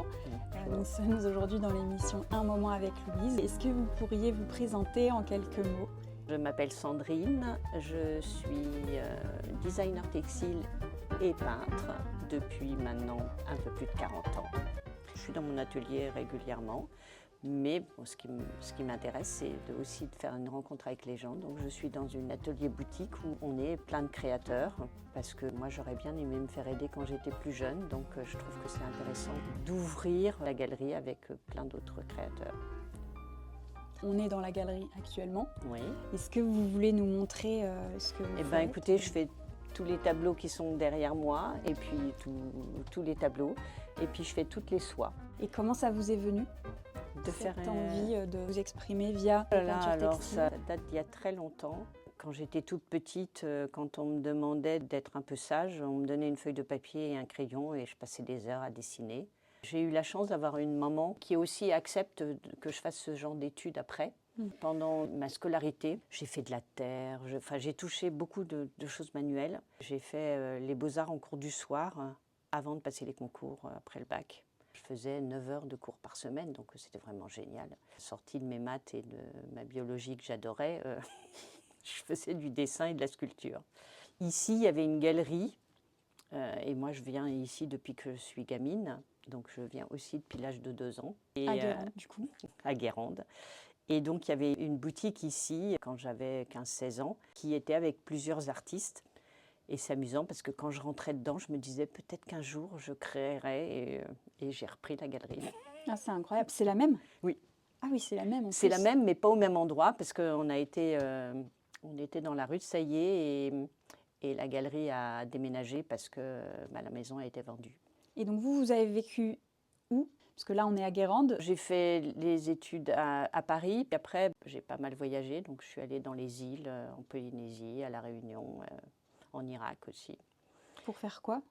bonjour. Nous sommes aujourd'hui dans l'émission Un moment avec Louise. Est-ce que vous pourriez vous présenter en quelques mots? Je m'appelle Sandrine, je suis designer textile et peintre depuis maintenant un peu plus de 40 ans. Je suis dans mon atelier régulièrement, mais bon, ce qui m'intéresse, c'est aussi de faire une rencontre avec les gens. Donc je suis dans un atelier boutique où on est plein de créateurs, parce que moi j'aurais bien aimé me faire aider quand j'étais plus jeune, donc je trouve que c'est intéressant d'ouvrir la galerie avec plein d'autres créateurs. On est dans la galerie actuellement. Oui. Est-ce que vous voulez nous montrer ce que vous faites? Eh bien écoutez, je fais tous les tableaux qui sont derrière moi, et puis tous les tableaux, et puis je fais toutes les soies. Et comment ça vous est venu De faire cette envie de vous exprimer via les peintures alors textiles? ça date d'il y a très longtemps. Quand j'étais toute petite, quand on me demandait d'être un peu sage, on me donnait une feuille de papier et un crayon et je passais des heures à dessiner. J'ai eu la chance d'avoir une maman qui aussi accepte que je fasse ce genre d'études après. Pendant ma scolarité, j'ai fait de la terre, j'ai touché beaucoup de choses manuelles. J'ai fait les beaux-arts en cours du soir avant de passer les concours après le bac. Je faisais 9 heures de cours par semaine, donc c'était vraiment génial. Sortie de mes maths et de ma biologie que j'adorais, je faisais du dessin et de la sculpture. Ici, il y avait une galerie, et moi je viens ici depuis que je suis gamine, donc je viens aussi depuis l'âge de 2 ans. Et, à Guérande, du coup. À Guérande. Et donc il y avait une boutique ici, quand j'avais 15-16 ans, qui était avec plusieurs artistes. Et c'est amusant parce que quand je rentrais dedans, je me disais peut-être qu'un jour je créerai, et j'ai repris la galerie. Ah, c'est incroyable. C'est la même? Oui. Ah oui, c'est la même en C'est plus. la même, mais pas au même endroit, parce qu'on était dans la rue de Saillé, et la galerie a déménagé parce que la maison a été vendue. Et donc vous avez vécu où? Parce que là, on est à Guérande. J'ai fait les études à Paris, puis après j'ai pas mal voyagé, donc je suis allée dans les îles, en Polynésie, à La Réunion, en Irak aussi. Pour faire quoi?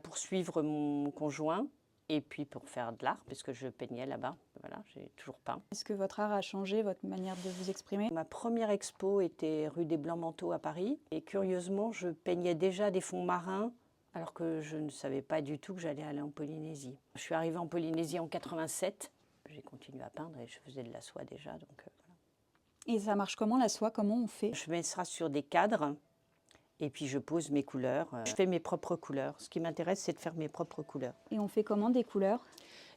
Pour suivre mon conjoint et puis pour faire de l'art, parce que je peignais là-bas. Voilà, j'ai toujours peint. Est-ce que votre art a changé, votre manière de vous exprimer? Ma première expo était rue des Blancs-Manteaux à Paris. Et curieusement, je peignais déjà des fonds marins, alors que je ne savais pas du tout que j'allais aller en Polynésie. Je suis arrivée en Polynésie en 87. J'ai continué à peindre et je faisais de la soie déjà. Donc, voilà. Et ça marche comment la soie? Comment on fait? Je mets ça sur des cadres. Et puis je pose mes couleurs, je fais mes propres couleurs. Ce qui m'intéresse, c'est de faire mes propres couleurs. Et on fait comment des couleurs?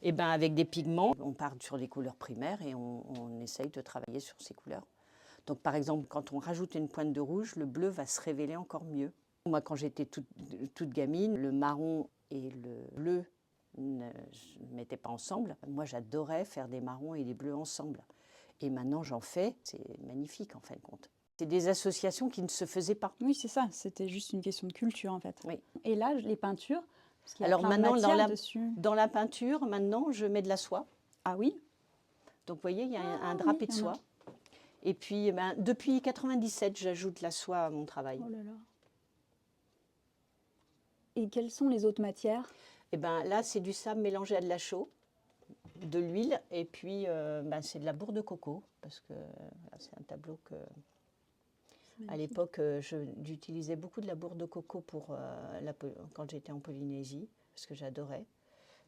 Eh bien, avec des pigments, on part sur les couleurs primaires et on essaye de travailler sur ces couleurs. Donc par exemple, quand on rajoute une pointe de rouge, le bleu va se révéler encore mieux. Moi, quand j'étais toute gamine, le marron et le bleu ne mettaient pas ensemble. Moi, j'adorais faire des marrons et des bleus ensemble. Et maintenant, j'en fais. C'est magnifique en fin de compte. C'est des associations qui ne se faisaient pas. Oui, c'est ça. C'était juste une question de culture, en fait. Oui. Et là, les peintures, parce qu'il y a Alors plein de maintenant, matières dessus. dans la peinture, maintenant, je mets de la soie. Ah oui? Donc, vous voyez, il y a un drapé de soie. Et puis, depuis 97, j'ajoute la soie à mon travail. Oh là là. Et quelles sont les autres matières? Eh bien, là, c'est du sable mélangé à de la chaux, de l'huile, et puis c'est de la bourre de coco, parce que c'est un tableau que... À l'époque, j'utilisais beaucoup de la bourre de coco quand j'étais en Polynésie, parce que j'adorais.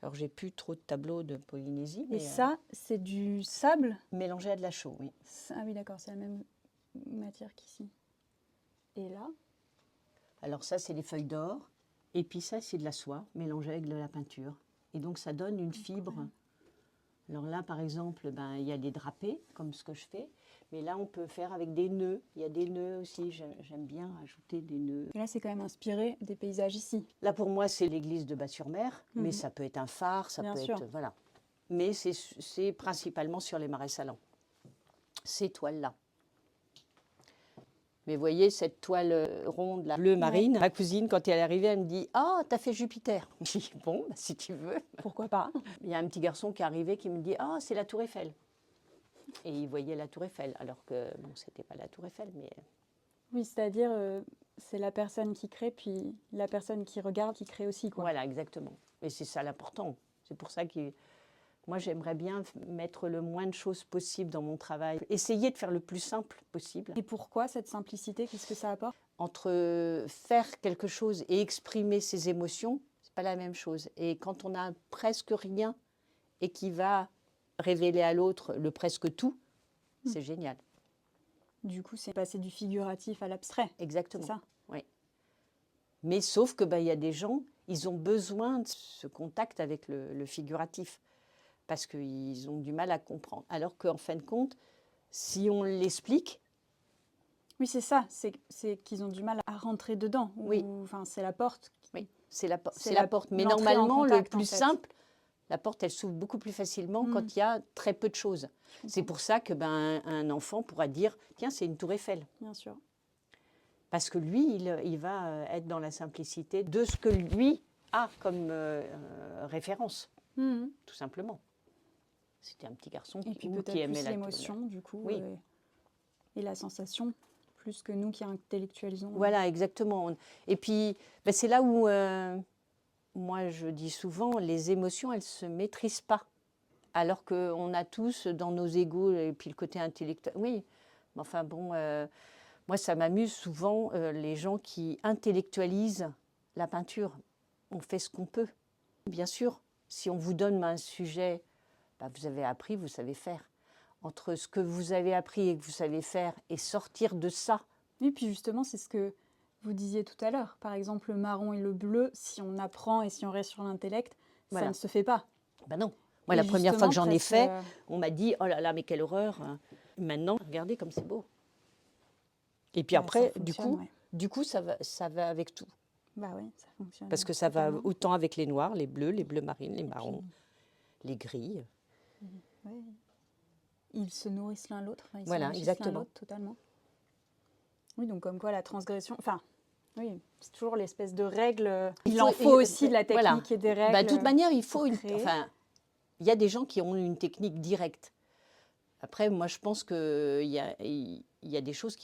Alors, j'ai plus trop de tableaux de Polynésie. Et ça, c'est du sable? Mélangé à de la chaux, oui. Ah oui, d'accord, c'est la même matière qu'ici. Et là? Alors ça, c'est des feuilles d'or. Et puis ça, c'est de la soie mélangée avec de la peinture. Et donc, ça donne une fibre. Alors là, par exemple, il y a des drapés, comme ce que je fais. Mais là, on peut faire avec des nœuds. Il y a des nœuds aussi. J'aime bien ajouter des nœuds. Et là, c'est quand même inspiré des paysages ici. Là, pour moi, c'est l'église de Bas-sur-Mer. Mais ça peut être un phare, ça peut être... Voilà. Mais c'est principalement sur les marais salants. Ces toiles-là. Mais vous voyez, cette toile ronde, là, bleu marine, ma cousine, quand elle est arrivée, elle me dit « Ah, t'as fait Jupiter !» Je dis « Bon, si tu veux. » Pourquoi pas? Il y a un petit garçon qui est arrivé qui me dit « Ah, c'est la Tour Eiffel !» Et il voyait la Tour Eiffel, alors que, bon, c'était pas la Tour Eiffel, mais... Oui, c'est-à-dire, c'est la personne qui crée, puis la personne qui regarde, qui crée aussi, quoi. Voilà, exactement. Et c'est ça l'important. C'est pour ça que... Moi, j'aimerais bien mettre le moins de choses possible dans mon travail. Essayer de faire le plus simple possible. Et pourquoi cette simplicité? Qu'est-ce que ça apporte? Entre faire quelque chose et exprimer ses émotions, c'est pas la même chose. Et quand on a presque rien et qui va révéler à l'autre le presque tout, c'est génial. Du coup, c'est passer du figuratif à l'abstrait. Exactement. C'est ça. Oui. Mais sauf que y a des gens, ils ont besoin de ce contact avec le figuratif parce qu'ils ont du mal à comprendre. Alors qu'en fin de compte, si on l'explique, Oui, c'est ça. C'est qu'ils ont du mal à rentrer dedans. Oui. Enfin, c'est la porte. oui, c'est la la- porte. Mais l'entrée en normalement, contact, le plus en fait. simple, la porte, elle s'ouvre beaucoup plus facilement quand il y a très peu de choses. C'est pour ça que un enfant pourra dire « Tiens, c'est une tour Eiffel ». Bien sûr. Parce que lui, il va être dans la simplicité de ce que lui a comme référence, tout simplement. C'était un petit garçon Et puis qui peut-être aimait plus la l'émotion, du coup, Oui. et la sensation, plus que nous qui intellectualisons. Voilà, exactement. Et puis, c'est là où, moi, je dis souvent, les émotions, elles ne se maîtrisent pas. Alors qu'on a tous dans nos égos, et puis le côté intellectuel. Oui, mais enfin bon, moi, ça m'amuse souvent, les gens qui intellectualisent la peinture. On fait ce qu'on peut. Bien sûr, si on vous donne un sujet, vous avez appris, vous savez faire. Entre ce que vous avez appris et que vous savez faire et sortir de ça. Oui, puis justement, c'est ce que vous disiez tout à l'heure. Par exemple, le marron et le bleu, si on apprend et si on reste sur l'intellect, Voilà. ça ne se fait pas. Ben non. Moi, Et la première fois que j'en ai justement, fait, on m'a dit « Oh là là, mais quelle horreur !» Maintenant, regardez comme c'est beau. Et puis après, ça fonctionne, ouais. du coup, ça va avec tout. Bah oui, ça fonctionne. Parce que ça va totalement. autant avec les noirs, les bleus marines, les marrons, les gris. Ouais. Ils se nourrissent l'un l'autre. Enfin, ils Voilà, s'enrichissent exactement. l'un l'autre totalement. Oui, donc comme quoi la transgression... Enfin, oui, c'est toujours l'espèce de règle. Il en faut aussi de la technique voilà. et des règles. De toute manière, il faut pour créer. il y a des gens qui ont une technique directe. Après, moi, je pense qu'il y a des choses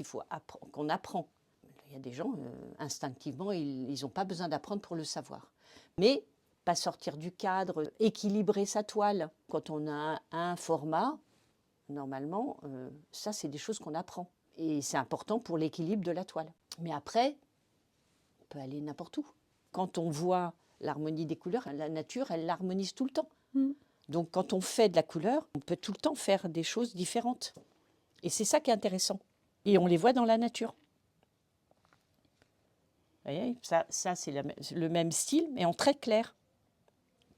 qu'on apprend. Il y a des gens, instinctivement, ils n'ont pas besoin d'apprendre pour le savoir. Mais pas sortir du cadre, équilibrer sa toile. Quand on a un format, normalement, ça, c'est des choses qu'on apprend. Et c'est important pour l'équilibre de la toile. Mais après, on peut aller n'importe où. Quand on voit l'harmonie des couleurs, la nature, elle l'harmonise tout le temps. Donc, quand on fait de la couleur, on peut tout le temps faire des choses différentes. Et c'est ça qui est intéressant. Et on les voit dans la nature. Vous voyez, ça c'est le même style, mais en très clair.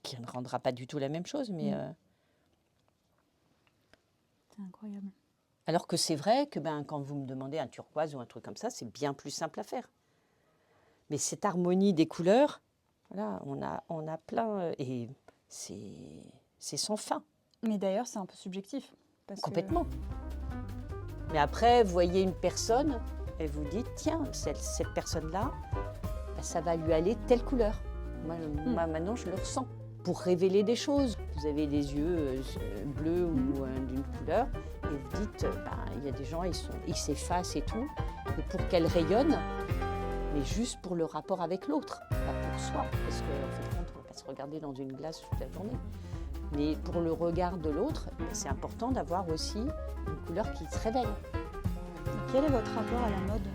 Qui ne rendra pas du tout la même chose, mais... C'est incroyable. Alors que c'est vrai que quand vous me demandez un turquoise ou un truc comme ça, c'est bien plus simple à faire. Mais cette harmonie des couleurs, voilà, on a plein... et c'est sans fin. Mais d'ailleurs, c'est un peu subjectif. Complètement. Mais après, vous voyez une personne et vous dites, tiens, cette personne-là, ça va lui aller telle couleur. Moi, maintenant, je le ressens. Pour révéler des choses. Vous avez les yeux bleus ou d'une couleur et vous dites, il y a des gens, ils s'effacent et tout. Et pour qu'elle rayonne, mais juste pour le rapport avec l'autre, pas pour soi. Parce qu'en fait, on ne va pas se regarder dans une glace toute la journée. Mais pour le regard de l'autre, c'est important d'avoir aussi une couleur qui se révèle. Quel est votre rapport à la mode